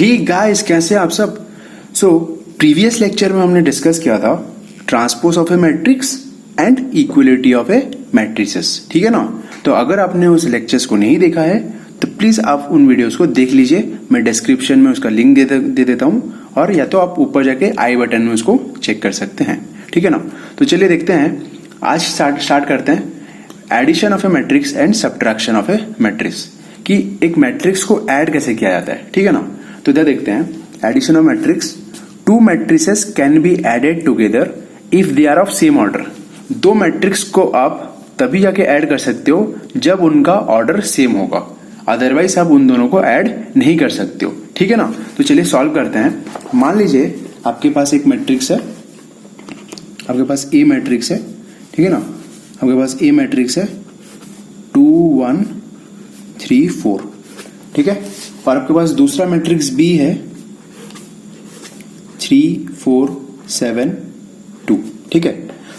Hey guys, कैसे आप सब। प्रीवियस लेक्चर में हमने डिस्कस किया था transpose of a matrix and equality of A matrices, ठीक है ना। तो अगर आपने उस लेक्चर्स को नहीं देखा है तो प्लीज आप उन वीडियोस को देख लीजिए। मैं डिस्क्रिप्शन में उसका लिंक दे देता हूं, और या तो आप ऊपर जाके आई बटन में उसको चेक कर सकते हैं, ठीक है ना। तो चलिए देखते हैं, आज स्टार्ट करते हैं addition of a matrix and subtraction of a matrix, कि एक मैट्रिक्स को ऐड कैसे किया जाता है, ठीक है ना। तो इधर देखते हैं, addition of matrix, two matrices can be added together if they are of same order. दो मैट्रिक्स को आप तभी जाके ऐड कर सकते हो जब उनका ऑर्डर सेम होगा, अदरवाइज आप उन दोनों को ऐड नहीं कर सकते हो, ठीक है ना। तो चलिए सॉल्व करते हैं। मान लीजिए आपके पास एक मैट्रिक्स है, आपके पास ए मैट्रिक्स है, ठीक है ना। आपके पास ए मैट्रिक्स है 2 1 3 4, ठीक है। और आपके पास दूसरा मैट्रिक्स बी है 3 4 7 2, ठीक है।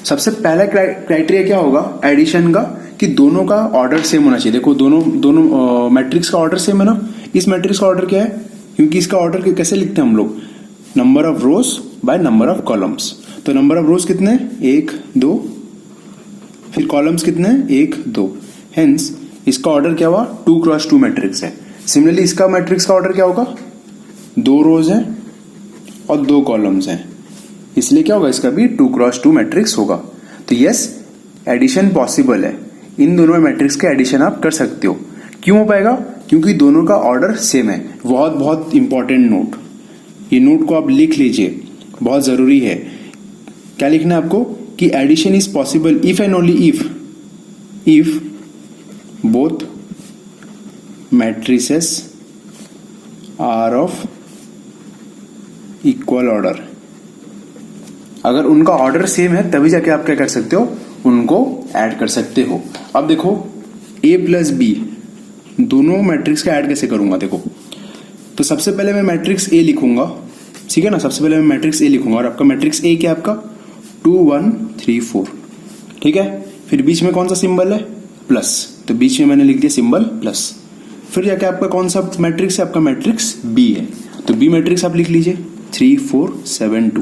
सबसे पहला क्राइटेरिया क्या होगा एडिशन का, कि दोनों का ऑर्डर सेम होना चाहिए। देखो दोनों मैट्रिक्स का ऑर्डर सेम है ना। इस मैट्रिक्स का ऑर्डर क्या है, क्योंकि इसका ऑर्डर कैसे लिखते हैं हम लोग, number of rose by number of columns. तो नंबर ऑफ रोज कितने, 1 2, फिर कॉलम्स कितने, 1 2। हेंस इसका ऑर्डर क्या हुआ, 2 क्रॉस 2 मैट्रिक्स है। सिमिलरली इसका मैट्रिक्स का ऑर्डर क्या होगा, 2 रोज है और 2 कॉलम्स हैं, इसलिए क्या होगा, इसका भी 2 क्रॉस 2 मैट्रिक्स होगा। तो यस, एडिशन पॉसिबल है, इन दोनों मैट्रिक्स के एडिशन आप कर सकते हो। क्यों हो पाएगा, क्योंकि दोनों का ऑर्डर सेम है। बहुत बहुत इंपॉर्टेंट नोट, ये नोट को आप लिख लीजिए, बहुत जरूरी है। क्या लिखना है आपको, कि addition is possible if and only if both matrices are of equal order. अगर उनका ऑर्डर सेम है तभी जाके आप क्या कर सकते हो, उनको ऐड कर सकते हो। अब देखो a प्लस बी, दोनों मैट्रिक्स का ऐड कैसे करूंगा। देखो, तो सबसे पहले मैं मैट्रिक्स a लिखूंगा, ठीक है ना। सबसे पहले मैं मैट्रिक्स a लिखूंगा, और आपका मैट्रिक्स a क्या है, आपका 2 1 3 4, ठीक है। फिर बीच में कौन सा सिंबल है, प्लस, तो बीच में मैंने लिख दिया सिंबल प्लस। फिर जाके आपका कौन सा मैट्रिक्स है, आपका मैट्रिक्स b है, तो b मैट्रिक्स आप लिख लीजिए 3 4 7 2।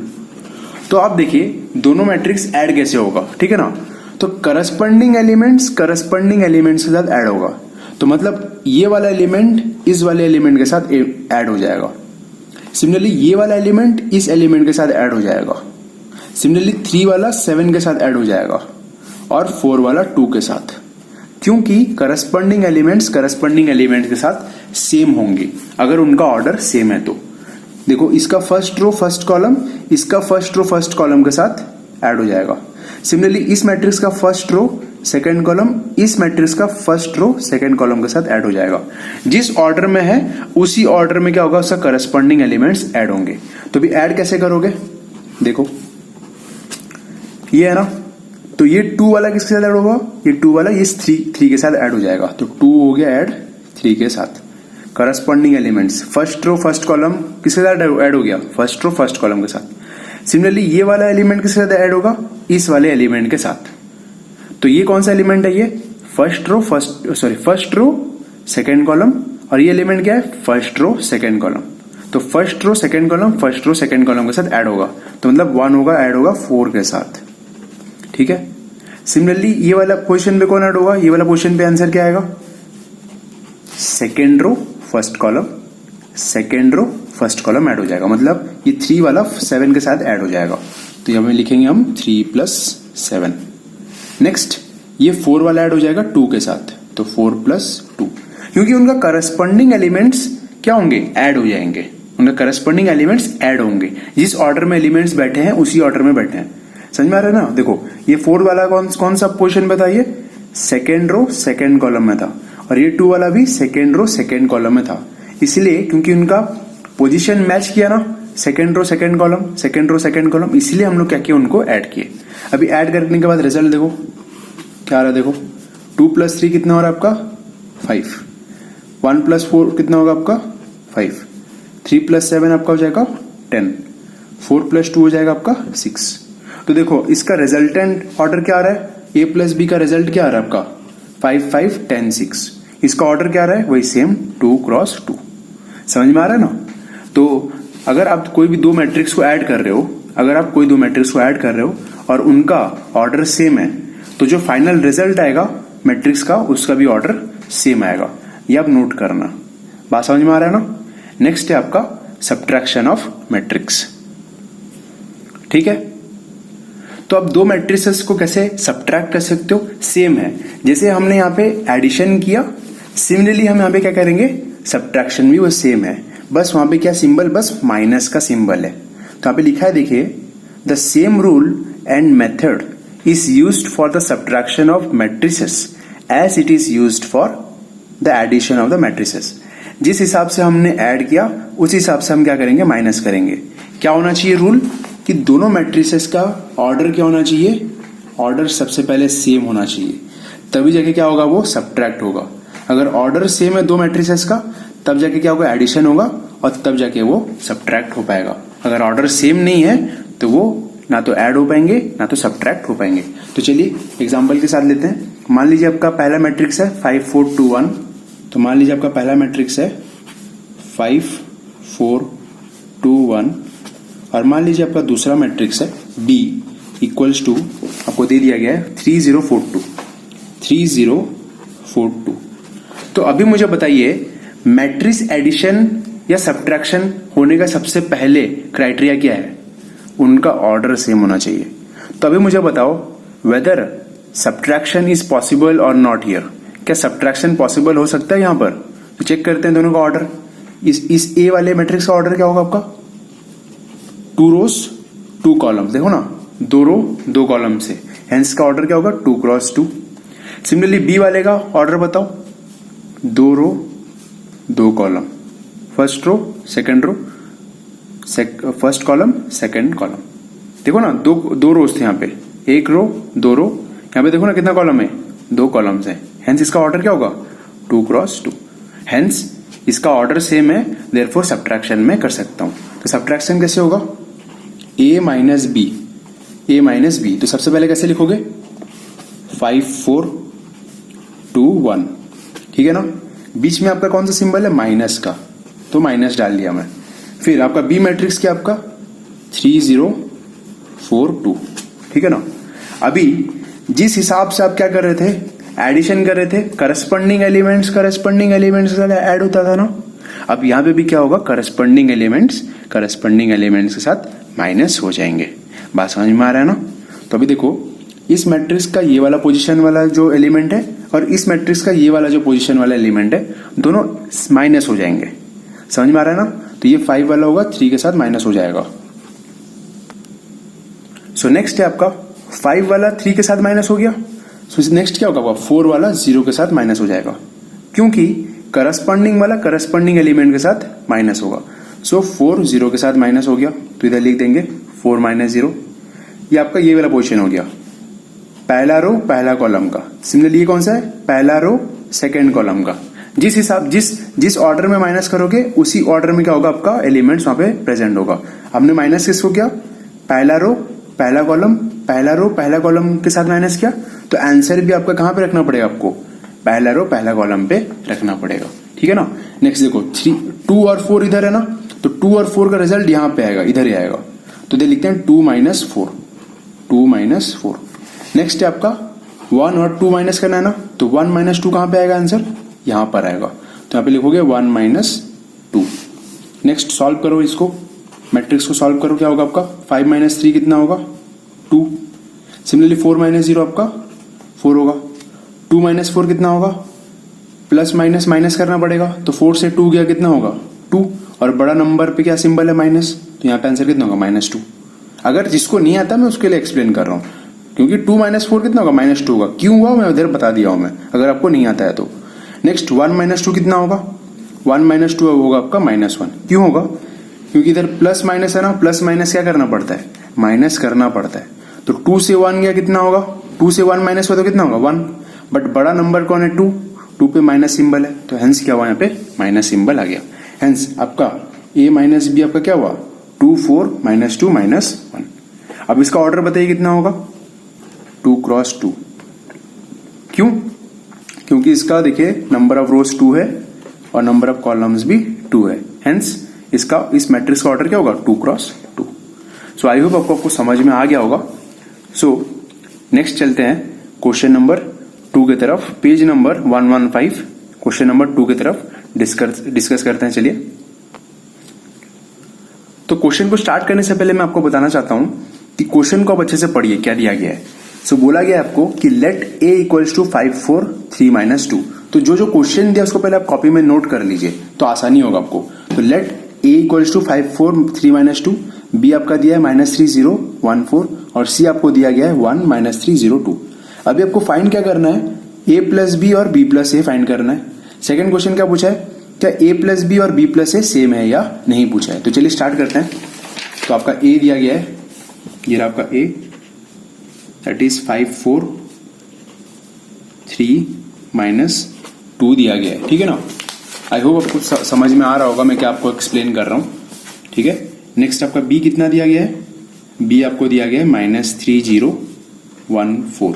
तो आप देखिए दोनों मैट्रिक्स ऐड कैसे होगा, ठीक है ना। तो करस्पॉन्डिंग एलिमेंट्स के साथ ऐड होगा। तो मतलब ये वाला एलिमेंट इस वाले एलिमेंट के साथ ऐड हो जाएगा। सिमिलरली ये वाला एलिमेंट इस एलिमेंट के साथ ऐड हो जाएगा। सिमिलरली 3 वाला 7 के साथ ऐड हो जाएगा, और 4 वाला 2 के साथ, क्योंकि करस्पॉन्डिंग एलिमेंट्स के साथ सेम होंगे अगर उनका ऑर्डर सेम है। तो देखो, इसका फर्स्ट रो फर्स्ट कॉलम इसका फर्स्ट रो फर्स्ट कॉलम के साथ ऐड हो जाएगा। सिमिलरली इस मैट्रिक्स का फर्स्ट रो सेकंड कॉलम इस मैट्रिक्स का फर्स्ट रो सेकंड कॉलम के साथ ऐड हो जाएगा। जिस ऑर्डर में है उसी ऑर्डर में क्या होगा, उसका करस्पॉन्डिंग एलिमेंट्स ऐड होंगे। तो भी ऐड कैसे करोगे, देखो ये है ना, तो ये 2 वाला किसके साथ ऐड होगा, ये 2 वाला इस 3 के साथ ऐड हो जाएगा। तो 2 हो गया ऐड 3 के साथ। Corresponding elements, first row first column किसके साथ ऐड हो गया, फर्स्ट रो फर्स्ट कॉलम के साथ। सिमिलरली ये वाला एलिमेंट किसके साथ ऐड होगा, इस वाले एलिमेंट के साथ। तो ये कौन सा एलिमेंट है, ये फर्स्ट रो सेकंड कॉलम, और ये एलिमेंट क्या है, फर्स्ट रो सेकंड कॉलम। तो फर्स्ट रो सेकंड कॉलम के साथ ऐड होगा, तो मतलब 1 होगा ऐड होगा 4 के साथ, ठीक है। सिमिलरली ये वाला पोजीशन पे कौन ऐड होगा, ये वाला पोजीशन पे आंसर क्या आएगा, second row first column add हो जाएगा। मतलब ये 3 वाला 7 के साथ ऐड हो जाएगा। तो यहां पे लिखेंगे हम 3 + 7। नेक्स्ट ये 4 वाला ऐड हो जाएगा 2 के साथ, तो 4 + 2, क्योंकि उनका करस्पॉन्डिंग एलिमेंट्स क्या होंगे, ऐड हो जाएंगे। उनका करस्पॉन्डिंग एलिमेंट्स ऐड होंगे, जिस ऑर्डर में एलिमेंट्स बैठे हैं उसी ऑर्डर में बैठे हैं। समझ में आ रहा है ना। देखो ये 4 वाला कौन सा पोजीशन बताइए, सेकेंड रो सेकेंड कॉलम में था, और ये 2 वाला भी सेकेंड रो सेकेंड कॉलम में था। इसलिए क्योंकि उनका पोजीशन मैच किया ना, सेकेंड रो सेकेंड कॉलम, इसलिए हम लोग क्या किए, उनको ऐड किए। अभी ऐड करने के बाद रिजल्ट देखो क्या आ रहा है। देखो 2 + 3 कितना हो रहा है आपका, 5। 1 + 4 कितना होगा आपका, 5। 3 + 7 आपका हो जाएगा 10। 4 + 2 हो जाएगा आपका 6। तो देखो इसका रिजल्टेंट ऑर्डर क्या आ रहा है, a + b का रिजल्ट क्या आ रहा है आपका, 5 5 10 6। इसका ऑर्डर क्या आ रहा है, वही सेम 2 × 2। समझ में आ रहा है ना। तो अगर आप कोई भी दो मैट्रिक्स को ऐड कर रहे हो, अगर आप कोई दो मैट्रिक्स को ऐड कर रहे हो और उनका ऑर्डर सेम है, तो जो फाइनल रिजल्ट आएगा मैट्रिक्स का उसका भी ऑर्डर सेम आएगा। ये आप नोट करना। बात समझ में आ रहा है ना? नेक्स्ट है आपका सब्ट्रैक्शन ऑफ मैट्रिक्स। ठीक है, तो अब दो मैट्रिसेस को कैसे सब्ट्रैक्ट कर सकते हो? सेम है, जैसे हमने यहाँ पे एडिशन किया, सिमिलरली हम यहाँ पे क्या करेंगे? सब्ट्रैक्शन भी वो सेम है, बस वहां पे क्या सिंबल? बस माइनस का सिंबल है। तो यहाँ पे लिखा है, देखिए, the same rule and method is used for the subtraction of matrices as it is used for the addition of the matrices. जिस हिसाब से हमने ऐड किया उस हिसाब से हम क्या करेंगे? माइनस करेंगे। क्या होना चाहिए रूल? कि दोनों मैट्रिसेस का ऑर्डर क्या होना चाहिए? ऑर्डर सबसे पहले सेम होना चाहिए, तभी जाके क्या होगा? वो सब्ट्रैक्ट होगा। अगर ऑर्डर सेम है दो मैट्रिसेस का, तब जाके क्या होगा? एडिशन होगा, और तब जाके वो सब्ट्रैक्ट हो पाएगा। अगर ऑर्डर सेम नहीं है तो वो ना तो ऐड हो पाएंगे ना तो सब्ट्रैक्ट हो पाएंगे। तो चलिए एग्जाम्पल के साथ लेते हैं। मान लीजिए आपका पहला मैट्रिक्स है 5 4 2 1। तो मान लीजिए आपका पहला मैट्रिक्स है 5 4 2 1, और मान लीजिए आपका दूसरा मैट्रिक्स है B इक्वल्स टू, आपको दे दिया गया है 3 0 4 2 3 0 4 2। तो अभी मुझे बताइए, मैट्रिक्स एडिशन या सब्ट्रैक्शन होने का सबसे पहले क्राइटेरिया क्या है? उनका ऑर्डर सेम होना चाहिए। तो अभी मुझे बताओ, वेदर सब्ट्रैक्शन इज पॉसिबल और नॉट हियर। क्या सब्ट्रैक्शन पॉसिबल हो सकता है यहाँ पर? तो चेक करते हैं दोनों का ऑर्डर। इस ए वाले मैट्रिक्स का ऑर्डर क्या होगा आपका? 2 रोज 2 कॉलम्स। देखो ना, 2 रो 2 कॉलम से, हेंस का ऑर्डर क्या होगा? 2 क्रॉस 2। सिमिलरली बी वाले का ऑर्डर बताओ। 2 row 2 column, first row second row, first column second column. देखो ना, दो रोज थे यहाँ पे, 1 रो 2 रो। यहाँ पे देखो ना कितना कॉलम है? 2 कॉलम्स है, हेंस इसका ऑर्डर क्या होगा? 2 क्रॉस 2। हेंस इसका ऑर्डर सेम है, देयरफॉर सब्ट्रैक्शन में कर सकता हूं। तो सब्ट्रैक्शन कैसे होगा? a minus B, a minus B. तो सबसे पहले कैसे लिखोगे? 5 4 2 1। ठीक है ना? बीच में आपका कौन सा सिंबल है? माइनस का, तो माइनस डाल दिया मैं। फिर आपका बी मैट्रिक्स क्या आपका? 3 0 4 2। ठीक है ना? अभी जिस हिसाब से आप क्या कर रहे थे? एडिशन कर रहे थे, करस्पॉन्डिंग एलिमेंट्स ऐड होता था ना। अब यहां पे भी क्या होगा? करस्पॉन्डिंग एलिमेंट्स के साथ माइनस हो जाएंगे। बात समझ में आ रहा है ना? तो अभी देखो, इस मैट्रिक्स का ये वाला पोजीशन वाला जो एलिमेंट है और इस मैट्रिक्स का ये वाला जो पोजीशन वाला एलिमेंट है, दोनों माइनस हो जाएंगे। समझ में आ रहा है ना? तो ये 5 वाला होगा 3 के साथ माइनस हो जाएगा। सो नेक्स्ट है आपका 5 वाला 3 के साथ माइनस हो गया। सो नेक्स्ट क्या होगा? 4 वाला 0 के साथ माइनस हो जाएगा, क्योंकि करस्पॉन्डिंग वाला करस्पॉन्डिंग एलिमेंट के साथ माइनस होगा। सो 4 0 के साथ माइनस हो गया, तो इधर लिख देंगे 4 माइनस 0। ये आपका ये वाला पोजीशन हो गया, पहला रो पहला कॉलम का। सिमिलरली ये कौन सा है? पहला रो सेकंड कॉलम का। जिस ऑर्डर में माइनस करोगे उसी ऑर्डर में क्या होगा? आपका एलिमेंट्स वहां पे प्रेजेंट होगा। हमने माइनस किसको किया? पहला रो पहला कॉलम, पहला रो पहला कॉलम के साथ माइनस किया, तो आंसर भी आपका कहां पे रखना पड़ेगा? आपको पहला रो पहला कॉलम पे रखना पड़ेगा। ठीक है ना? नेक्स्ट देखो, 2 और 4 इधर है ना, तो 2 और 4 का रिजल्ट यहां पे आएगा, इधर ही आएगा। तो दे लिखते हैं 2 माइनस 4, 2 माइनस 4। नेक्स्ट है आपका 1 और 2 माइनस करना है ना, तो 1 माइनस 2 कहां पे आएगा? आंसर यहां पर आएगा, तो यहां पे लिखोगे 1 माइनस 2। नेक्स्ट सॉल्व करो इसको, मैट्रिक्स को सॉल्व करो। क्या होगा आपका? 5 माइनस 3 कितना होगा? 2। सिमिलरली 4 माइनस 0 आपका 4 होगा। 2 माइनस 4 कितना होगा? प्लस माइनस माइनस करना पड़ेगा, तो 4 से 2 गया कितना होगा? 2। और बड़ा नंबर पे क्या सिंबल है? माइनस, तो यहाँ पे आंसर कितना होगा? -2। अगर जिसको नहीं आता मैं उसके लिए एक्सप्लेन कर रहा हूँ, क्योंकि 2 माइनस 4 कितना होगा? -2 होगा। क्यों हुआ मैं उधर बता दिया हूं मैं, अगर आपको नहीं आता है तो। नेक्स्ट 1 माइनस 2 कितना होगा? 1 माइनस 2 होगा आपका -1। क्यों होगा? क्योंकि इधर प्लस माइनस है ना, प्लस माइनस क्या करना पड़ता है? माइनस करना पड़ता है। तो 2 से 1 गया कितना होगा? 2 से 1 माइनस हुआ तो कितना होगा? 1। बट बड़ा नंबर कौन है? 2 पे माइनस सिंबल है, तो हेंस क्या हुआ? यहाँ पे माइनस सिंबल आ गया। हेंस आपका a माइनस बी आपका क्या हुआ? 2 4 -2 -1। अब इसका ऑर्डर बताइए कितना होगा? 2 क्रॉस 2। क्यों? क्योंकि इसका देखिए नंबर ऑफ रोज 2 है और नंबर ऑफ कॉलम्स भी 2 है, हेंस इसका इस मैट्रिक्स का ऑर्डर क्या होगा 2 क्रॉस 2। सो आई होप आपको समझ में आ गया होगा। सो नेक्स्ट चलते हैं क्वेश्चन नंबर 2 की तरफ, पेज नंबर 115 क्वेश्चन नंबर 2 की तरफ डिस्कस करते हैं। चलिए, तो क्वेश्चन को स्टार्ट करने से पहले मैं आपको बताना चाहता हूं कि क्वेश्चन को आप अच्छे से पढ़िए, क्या दिया गया है। सो बोला गया आपको कि लेट ए इक्वल्स टू 5 4 3 - 2। तो जो जो क्वेश्चन दिया उसको पहले आप कॉपी में नोट कर लीजिए तो आसानी होगा आपको। तो let A equals to 5 4 3 - 2, B आपका दिया है -3 0 1 4 और सी आपको दिया गया है 1 -3 0 2। अभी आपको फाइंड क्या करना है, ए प्लस बी और बी प्लस ए फाइंड करना है। सेकंड क्वेश्चन क्या पूछा है, क्या ए प्लस बी और बी प्लस ए सेम है या नहीं पूछा है। तो चलिए स्टार्ट करते हैं। तो आपका ए दिया गया है, ये रहा आपका ए, दैट इज 5 4 3 - 2 दिया गया है, ठीक है ना। आई होप आपको समझ में आ रहा होगा मैं क्या आपको एक्सप्लेन कर रहा हूं, ठीक है। नेक्स्ट आपका बी कितना दिया गया है, बी आपको दिया गया है -3 0 1 4।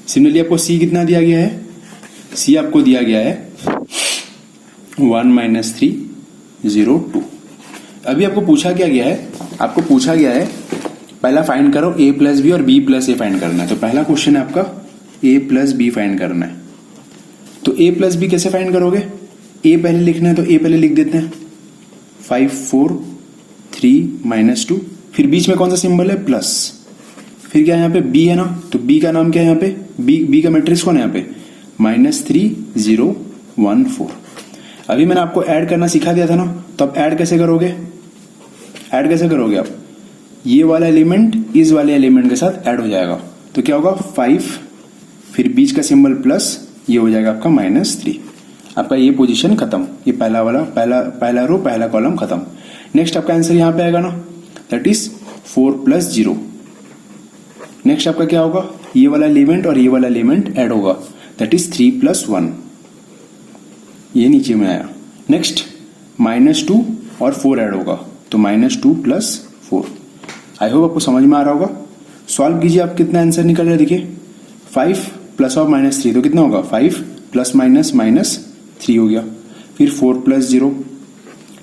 सिमिलरली आपको सी कितना दिया गया है, सी आपको दिया गया है 1 -3 0 2। अभी आपको पूछा क्या गया है, आपको पूछा गया है पहला फाइंड करो ए प्लस बी और बी प्लस ए फाइंड करना है। तो पहला क्वेश्चन है आपका ए प्लस बी फाइंड करना है। तो ए प्लस बी कैसे फाइंड करोगे, ए पहले लिखना है तो ए पहले लिख देते हैं 5 4 3 - 2, फिर बीच में कौन सा सिंबल है प्लस, फिर क्या है यहाँ पे बी है ना, तो बी का नाम क्या है यहाँ पे, बी का मैट्रिक्स कौन है यहाँ पे -3 0 1 4। अभी मैंने आपको ऐड करना सिखा दिया था ना, तो अब ऐड कैसे करोगे, ऐड कैसे करोगे आप, ये वाला एलिमेंट इस वाले एलिमेंट के साथ ऐड हो जाएगा। तो क्या होगा 5 फिर बीच का सिंबल प्लस, ये हो जाएगा आपका -3। आपका ये पोजीशन खत्म, ये पहला वाला पहला रो पहला कॉलम खत्म। नेक्स्ट आपका आंसर यहां पे आएगा ना, दैट इज 4 + 0। नेक्स्ट आपका क्या होगा, ये वाला एलिमेंट और ये वाला एलिमेंट ऐड होगा, दैट इज 3 + 1, ये नीचे में आया। नेक्स्ट -2 और 4 ऐड होगा, तो -2 + 4। आई होप आपको समझ में आ रहा होगा। सॉल्व कीजिए, आप कितना आंसर निकल रहा है देखिए, 5 + और -3 तो कितना होगा 5 ± -3 हो गया, फिर 4 + 0,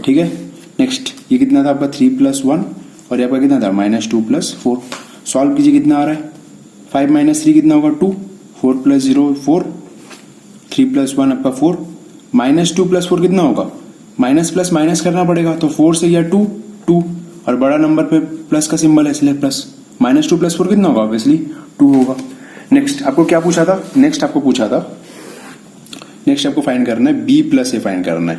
ठीक है। नेक्स्ट ये कितना था आपका 3 + 1 और ये आपका कितना था -2 + 4। सॉल्व कीजिए, कितना आ रहा है 5 - 3 कितना होगा 2, 4 + 0 4, 3 + 1 आपका 4, -2 + 4 कितना होगा, माइनस प्लस माइनस करना पड़ेगा, तो 4 से या 2 2 और बड़ा नंबर पे प्लस का सिंबल है इसलिए प्लस, -2 + 4 कितना होगा, ऑब्वियसली 2 होगा। नेक्स्ट आपको क्या पूछा था, नेक्स्ट आपको फाइंड करना है बी प्लस ए फाइंड करना है,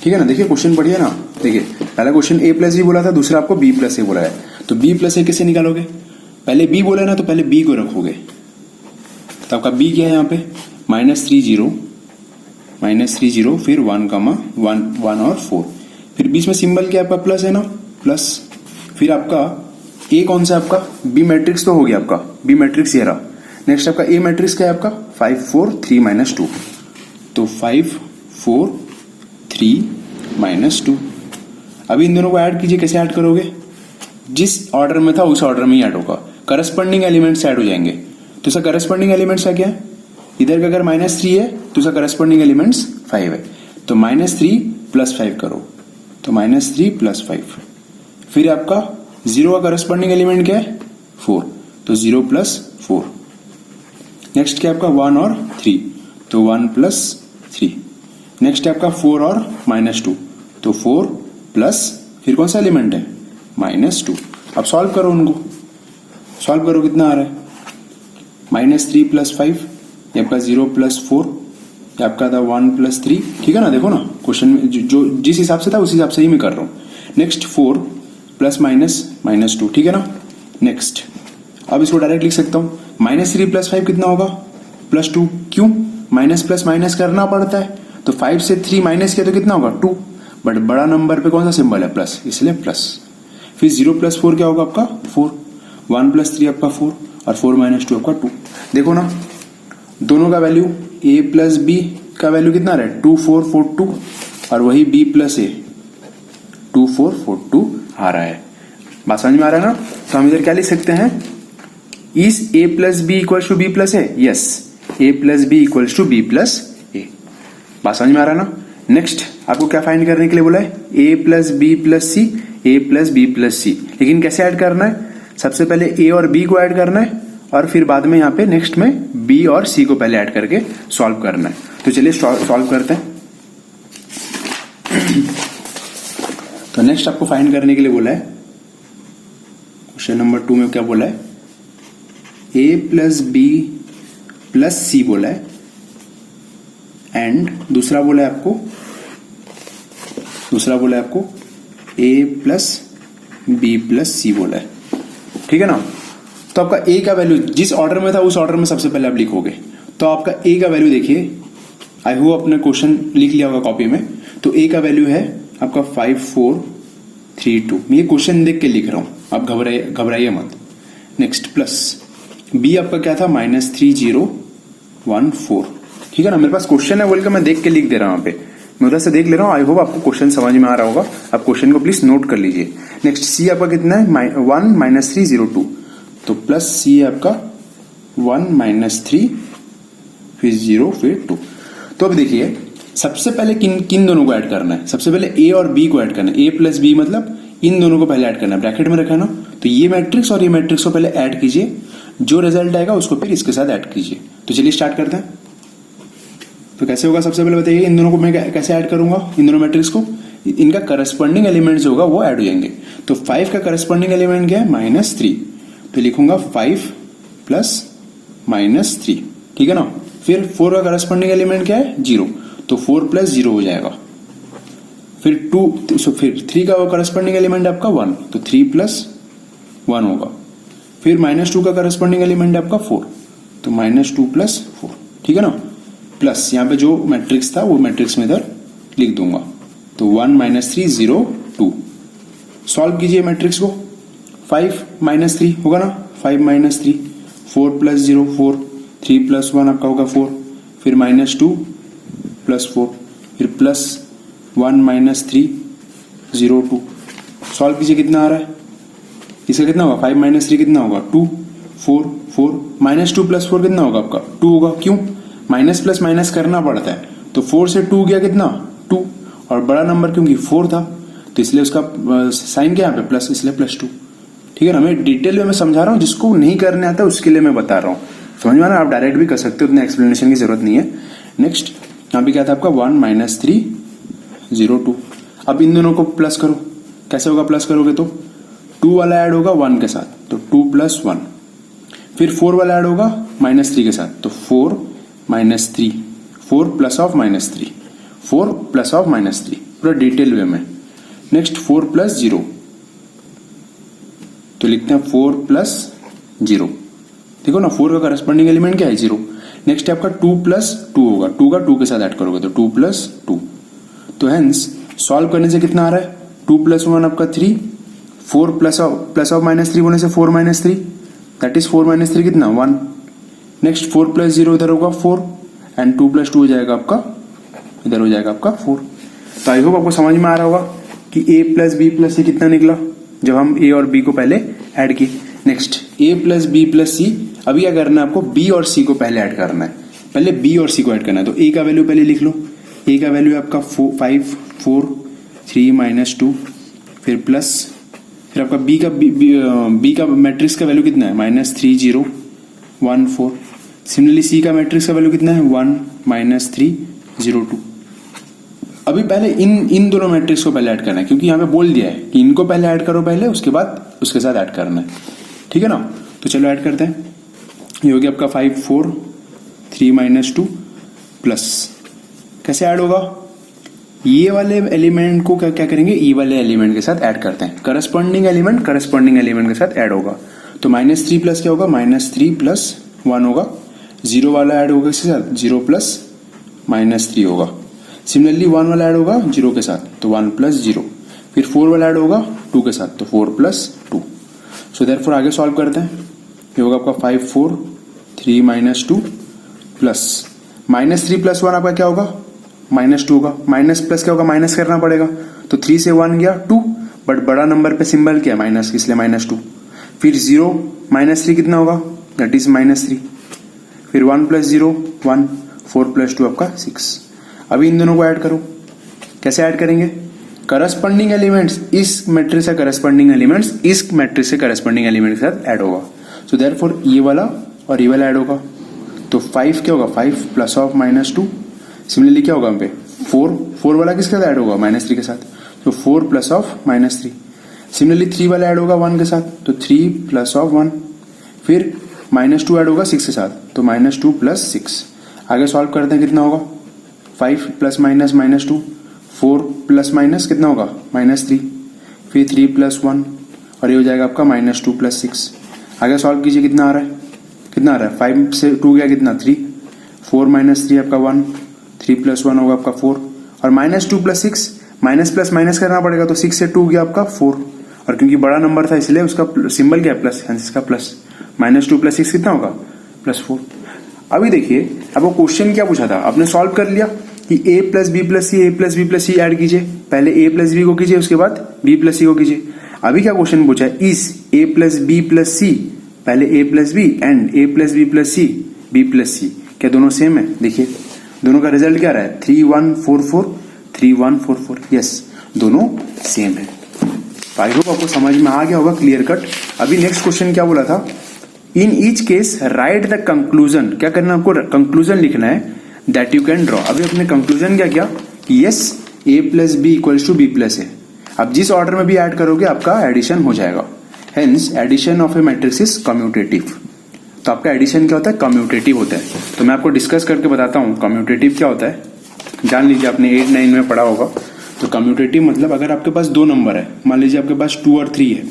ठीक है ना। देखिए क्वेश्चन पढ़िए ना, देखिए पहला क्वेश्चन ए प्लस बी बोला था, दूसरा आपको बी प्लस ए बोला है। तो बी प्लस ए कैसे निकालोगे, पहले बी बोला ना तो पहले बी को रखोगे, तो आपका बी क्या है यहाँ पे -3 0 फिर 1 और 4, फिर बीच में सिंबल क्या आपका प्लस है ना, प्लस। फिर आपका ए कौन सा आपका बी मैट्रिक्स तो हो गया आपका, बी मैट्रिक्स ये रहा। नेक्स्ट आपका ए मैट्रिक्स क्या है आपका 5 4 3 - 2, तो 5 4 3 - 2। अभी इन दोनों को ऐड कीजिए, कैसे ऐड करोगे, जिस ऑर्डर में था उस ऑर्डर में ही ऐड होगा, करस्पॉन्डिंग एलिमेंट्स ऐड हो जाएंगे। तो इसका करस्पॉन्डिंग एलिमेंट्स क्या है, इधर का अगर -3 है तो उसका करस्पॉन्डिंग एलिमेंट्स 5 है, तो -3 + 5 करो, तो -3 + 5। फिर आपका 0 का करस्पॉन्डिंग एलिमेंट क्या है 4, तो 0 + 4। नेक्स्ट क्या आपका 1 और 3, तो 1 + 3। नेक्स्ट आपका 4 और -2, तो 4 प्लस फिर कौन सा एलिमेंट है -2। अब सॉल्व करो उनको, सॉल्व करो कितना आ रहा है -3 + 5, ये आपका 0 + 4, ये आपका था 1 + 3, ठीक है ना। देखो ना क्वेश्चन में जो जिस हिसाब से था उस हिसाब से ही मैं कर रहा हूँ। नेक्स्ट 4 + -2, ठीक है ना। नेक्स्ट अब इसको डायरेक्ट लिख सकता हूँ, -3 + 5 कितना होगा +2, क्यों माइनस प्लस माइनस करना पड़ता है, तो 5 से 3 माइनस किया तो कितना होगा 2, बट बड़ा नंबर पे कौन सा सिंबल है प्लस, इसलिए प्लस। फिर 0 + 4 क्या होगा आपका 4, 1 + 3 आपका 4 और 4 - 2 आपका 2। देखो ना दोनों का वैल्यू a + b का वैल्यू कितना रहा है 2 4 4 2 और वही b + a 2 4 4 2 आ रहा है। बात समझ में आ रहा है ना। तो हम इधर क्या लिख सकते हैं, is a + b = b + a, yes a + b = b + a। बात समझ में आ रहा है ना। नेक्स्ट आपको क्या फाइंड करने के लिए बोला है, ए प्लस बी प्लस सी, ए प्लस बी प्लस सी। लेकिन कैसे ऐड करना है, सबसे पहले ए और बी को ऐड करना है और फिर बाद में यहाँ पे नेक्स्ट में बी और सी को पहले ऐड करके सॉल्व करना है। तो चलिए सॉल्व करते हैं। तो नेक्स्ट आपको फाइंड करने के लिए बोला है, क्वेश्चन नंबर 2 में क्या बोला है, ए प्लस बी प्लस सी बोला है एंड दूसरा बोला है आपको ए प्लस बी प्लस सी बोला है। ठीक है ना। तो आपका ए का वैल्यू जिस ऑर्डर में था उस ऑर्डर में सबसे पहले आप लिखोगे। तो आपका ए का वैल्यू देखिए, आई होप आपने क्वेश्चन लिख लिया होगा कॉपी में। तो ए का वैल्यू है आपका 5432। मैं ये क्वेश्चन देख के लिख रहा हूं, आप घबराइए मत। नेक्स्ट प्लस बी आपका क्या था, -3014। ठीक है ना। मेरे पास क्वेश्चन है बोल के मैं देख के लिख दे रहा हूं। यहाँ पे मैं उधर से देख ले रहा हूं। आई होप आपको क्वेश्चन समझ में आ रहा होगा। आप क्वेश्चन को प्लीज नोट कर लीजिए। नेक्स्ट सी आपका कितना है, 1 -302। तो प्लस सी है आपका 1 -3 फिर 0 फिर 2। तो अब देखिए सबसे पहले किन दोनों को ऐड करना है, सबसे पहले ए और बी को ऐड करना है। ए प्लस बी मतलब इन दोनों को पहले ऐड करना है, ब्रैकेट में रखा ना। तो ये मैट्रिक्स और ये मैट्रिक्स को पहले ऐड कीजिए, जो रिजल्ट आएगा उसको फिर इसके साथ ऐड कीजिए। तो चलिए स्टार्ट करते हैं। तो कैसे होगा, सबसे पहले बताइए इन दोनों को मैं कैसे ऐड करूंगा, इन दोनों मैट्रिक्स को। इनका करस्पॉन्डिंग एलिमेंट जो होगा वो ऐड हो जाएंगे। तो 5 का करस्पॉन्डिंग एलिमेंट क्या है, -3। तो लिखूंगा 5 + -3। ठीक है ना। फिर 4 का करस्पॉन्डिंग एलिमेंट क्या है, 0। तो 4 + 0 हो जाएगा। फिर 3 का करस्पॉन्डिंग एलिमेंट आपका 1, तो 3 + 1 होगा। फिर -2 का करस्पॉन्डिंग एलिमेंट आपका 4, तो -2 + 4। ठीक है ना। प्लस यहाँ पे जो मैट्रिक्स था वो मैट्रिक्स में इधर लिख दूंगा। तो 1 -3 0 2। सॉल्व कीजिए मैट्रिक्स को। 5 - 3 होगा ना, 5 - 3, 4 + 0 4, 3 + 1 आपका होगा 4, फिर -2 + 4, फिर प्लस 1 - 3 0 2। सॉल्व कीजिए, कितना आ रहा है, इसका कितना होगा, 5 - 3 कितना होगा, 2 4 4, -2 + 4 कितना होगा आपका 2 होगा। क्यों, माइनस प्लस माइनस करना पड़ता है। तो 4 से 2 गया कितना 2, और बड़ा नंबर क्योंकि 4 था तो इसलिए उसका साइन क्या यहाँ पे प्लस, इसलिए +2। ठीक है ना। मैं डिटेल में समझा रहा हूँ, जिसको नहीं करने आता उसके लिए मैं बता रहा हूँ। समझ में आ रहा है, आप डायरेक्ट भी कर सकते हो, उतना एक्सप्लेनेशन की जरूरत नहीं है। नेक्स्ट यहाँ पे क्या था आपका 1 - 3 0 2। अब इन दोनों को प्लस करो। कैसे होगा, प्लस करोगे तो 2 वाला ऐड होगा 1 के साथ, तो 2 + 1। फिर 4 वाला ऐड होगा -3 के साथ, तो 4 - 3, 4 + of -3, 4 + of -3, पूरा डिटेल वे में। नेक्स्ट 4 + 0, तो लिखते हैं 4 + 0। देखो ना, 4 का करस्पॉन्डिंग एलिमेंट क्या है, 0। नेक्स्ट आपका 2 + 2 होगा, 2 का 2 के साथ ऐड करोगे तो 2 + 2। तो हेंस सॉल्व करने से कितना आ रहा है, 2 + 1 आपका 3, 4 + of -3 होने से 4 - 3, दैट इज 4 - 3 कितना 1। नेक्स्ट 4 + 0 इधर होगा 4, एंड 2 + 2 हो जाएगा आपका, इधर हो जाएगा आपका 4। तो आई होप आपको समझ में आ रहा होगा कि a + b + c कितना निकला जब हम a और b को पहले ऐड किए। नेक्स्ट a + b + c, अभी क्या करना है आपको, b और c को पहले ऐड करना है। पहले b और c को ऐड करना है। तो a का वैल्यू पहले लिख लो। a का वैल्यू आपका 5 4 3 - 2, फिर प्लस, फिर आपका b का मैट्रिक्स का वैल्यू कितना है, -3 0 1 4। सिमिलरली सी का मैट्रिक्स का वैल्यू कितना है, 1 - 3 0 2। अभी पहले इन दोनों मैट्रिक्स को पहले ऐड करना है, क्योंकि यहाँ पे बोल दिया है कि इनको पहले ऐड करो पहले, उसके बाद उसके साथ ऐड करना है। ठीक है ना। तो चलो ऐड करते हैं। ये हो गया आपका 5 4 3 - 2 प्लस, कैसे ऐड होगा, ये वाले एलिमेंट को क्या करेंगे, ये वाले एलिमेंट के साथ ऐड करते हैं। करस्पॉन्डिंग एलिमेंट के साथ ऐड होगा। तो -3 प्लस क्या होगा, -3 + 1 होगा। 0 वाला ऐड होगा इसके साथ, 0 + -3 होगा। सिमिलरली 1 वाला ऐड होगा 0 के साथ, तो 1 + 0। फिर 4 वाला ऐड होगा 2 के साथ, तो 4 + 2। सो देयरफॉर आगे सॉल्व करते हैं। ये होगा आपका 5 4 3 - 2 प्लस -3 + 1 आपका क्या होगा, -2 होगा। माइनस प्लस क्या होगा, माइनस करना पड़ेगा। तो 3 से 1 गया 2, बट बड़ा नंबर पे सिंबल क्या है, माइनस, इसलिए -2। फिर 0 -3 कितना होगा, दैट इज -3। फिर 1 + 0 1, 4 + 2 आपका 6। अभी इन दोनों को ऐड करो। कैसे ऐड करेंगे? करस्पॉन्डिंग एलिमेंट्स इस मैट्रिक्स से करस्पॉन्डिंग एलिमेंट्स इस मैट्रिक्स से करस्पॉन्डिंग एलिमेंट के साथ ऐड होगा। सो देयरफॉर ये वाला और ये वाला ऐड होगा, तो 5 क्या होगा? 5 प्लस ऑफ -2। सिमिलरली क्या होगा यहाँ पे? 4 वाला किसके साथ ऐड होगा? -3 के साथ, तो 4 प्लस ऑफ -3। सिमिलरली 3 वाला ऐड होगा 1 के साथ, तो 3 प्लस ऑफ 1। फिर -2 ऐड होगा 6 के साथ, तो -2 प्लस 6। आगे सॉल्व करते हैं, कितना होगा? 5 प्लस माइनस -2, 4 प्लस माइनस कितना होगा? -3, फिर 3 प्लस 1 और ये हो जाएगा आपका -2 प्लस 6। आगे सॉल्व कीजिए, कितना आ रहा है? कितना आ रहा है? 5 से 2 गया कितना? 3, 4 माइनस 3 आपका 1, 3 प्लस 1 होगा आपका 4 और -2 प्लस 6, माइनस प्लस माइनस करना पड़ेगा, तो 6 से 2 गया आपका 4 और क्योंकि बड़ा नंबर था इसलिए उसका सिंबल क्या है? प्लस, इसका प्लस। -2 प्लस 6 कितना होगा? +4। अभी देखिए, अब वो क्वेश्चन क्या पूछा था, आपने सॉल्व कर लिया कि a plus B plus C, a plus B plus C add कीजिए। पहले a प्लस बी को कीजिए, उसके बाद b प्लस सी को कीजिए। अभी क्या क्वेश्चन पूछा है? Is a plus B plus C, पहले a plus B and a plus B plus C, b plus C, क्या दोनों सेम है? देखिए दोनों का रिजल्ट क्या रहा है? 3 1 4 4, 3 1 4 4। यस, दोनों सेम है। आई होप आपको समझ में आ गया होगा, क्लियर कट। अभी नेक्स्ट क्वेश्चन क्या बोला था? In each case right the conclusion. क्या करना है आपको? कंक्लूजन लिखना है दैट यू कैन ड्रॉ। अभी अपने कंक्लूजन क्या किया कि yes a plus B equals to B plus A. अब जिस ऑर्डर में भी ऐड करोगे आपका एडिशन हो जाएगा। Hence addition of a matrix is commutative. तो आपका एडिशन क्या होता है? कम्यूटेटिव होता है। तो मैं आपको डिस्कस करके बताता हूं कम्यूटेटिव क्या होता है। जान लीजिए, आपने 8 9 में पढ़ा होगा। तो कम्यूटेटिव मतलब अगर आपके पास 2 नंबर है, मान लीजिए आपके पास 2 और 3 है,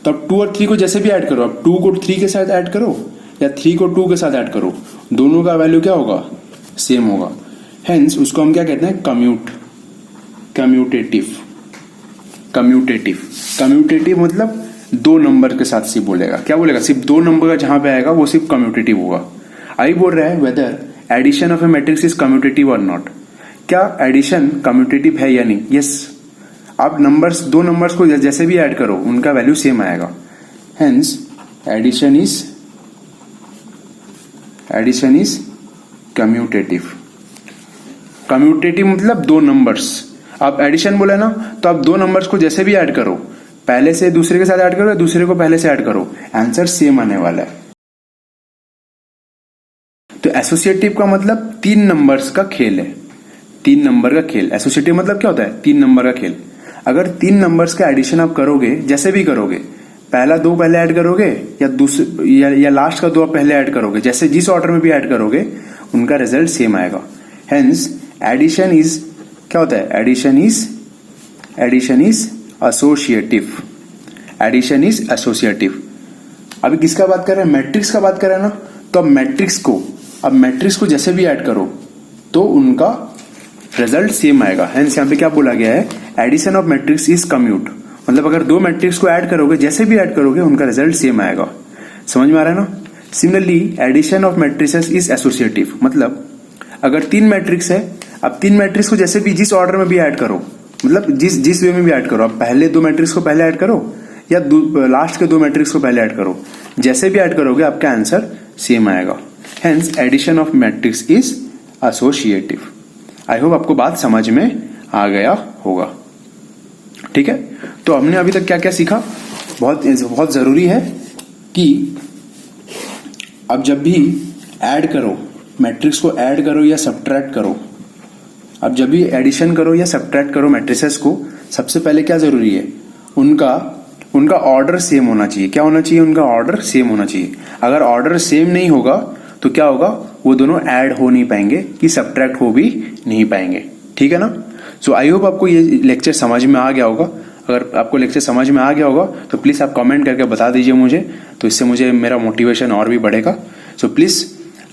तो अब 2 और 3 को जैसे भी ऐड करो, अब 2 को 3 के साथ ऐड करो या 3 को 2 के साथ ऐड करो, दोनों का वैल्यू क्या होगा? सेम होगा। हेंस उसको हम क्या कहते हैं? कम्यूटेटिव। कम्यूटेटिव मतलब 2 नंबर के साथ सिर्फ बोलेगा। क्या बोलेगा? सिर्फ 2 नंबर का जहां पे आएगा वो सिर्फ कम्यूटेटिव होगा। आई बोल रहा है whether addition of a matrix is commutative और नॉट। क्या एडिशन कम्यूटेटिव है या नहीं? यस। आप नंबर्स 2 नंबर्स को जैसे भी ऐड करो उनका वैल्यू सेम आएगा। Hence addition is commutative. Commutative मतलब 2 नंबर्स। आप एडिशन बोले ना, तो आप 2 नंबर्स को जैसे भी ऐड करो, पहले से दूसरे के साथ ऐड करो या दूसरे को पहले से ऐड करो, आंसर सेम आने वाला है। तो एसोसिएटिव का मतलब 3 नंबर्स का खेल है। 3 नंबर का खेल। एसोसिएटिव मतलब क्या होता है? 3 नंबर का खेल। अगर 3 नंबर्स का एडिशन आप करोगे, जैसे भी करोगे, पहला 2 पहले ऐड करोगे या दूसरे या लास्ट का 2 आप पहले ऐड करोगे, जैसे जिस ऑर्डर में भी ऐड करोगे उनका रिजल्ट सेम आएगा। हेंस एडिशन इज क्या होता है? Addition is associative. Addition is associative. अभी किसका बात कर रहे हैं? मैट्रिक्स का बात कर रहे हैं ना। तो अब मैट्रिक्स को जैसे भी ऐड करो तो उनका रिजल्ट सेम आएगा। हेंस यहाँ पे क्या बोला गया है? Addition of matrix is commute. मतलब अगर 2 मैट्रिक्स को ऐड करोगे, जैसे भी ऐड करोगे उनका रिजल्ट सेम आएगा। समझ में आ रहा है ना? Similarly addition of matrices is associative. मतलब अगर 3 मैट्रिक्स है, अब 3 मैट्रिक्स को जैसे भी जिस ऑर्डर में भी ऐड करो, मतलब जिस वे में भी ऐड करो, अब पहले 2 मैट्रिक्स को पहले ऐड करो या लास्ट के 2 मैट्रिक्स को पहले ऐड करो, जैसे भी ऐड करोगे आपका आंसर सेम आएगा। Hence addition of matrix is associative. I hope आपको बात समझ में आ गया होगा। ठीक है, तो हमने अभी तक क्या क्या सीखा? बहुत जरूरी है कि अब जब भी ऐड करो, मैट्रिक्स को ऐड करो या सब्ट्रैक्ट करो, अब जब भी एडिशन करो या सब्ट्रैक्ट करो मैट्रिसेस को, सबसे पहले क्या जरूरी है? उनका ऑर्डर सेम होना चाहिए। क्या होना चाहिए? उनका ऑर्डर सेम होना चाहिए। अगर ऑर्डर सेम नहीं होगा तो क्या होगा? वो दोनों ऐड हो नहीं पाएंगे, कि सब्ट्रैक्ट हो भी नहीं पाएंगे। ठीक है ना? सो आई होप आपको ये लेक्चर समझ में आ गया होगा। अगर आपको लेक्चर समझ में आ गया होगा तो प्लीज आप कमेंट करके बता दीजिए मुझे, तो इससे मुझे मेरा मोटिवेशन और भी बढ़ेगा। So please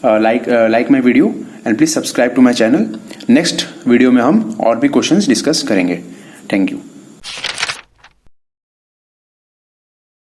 like my video and please subscribe to my channel. Next video में हम और भी क्वेश्चंस डिस्कस करेंगे। Thank you.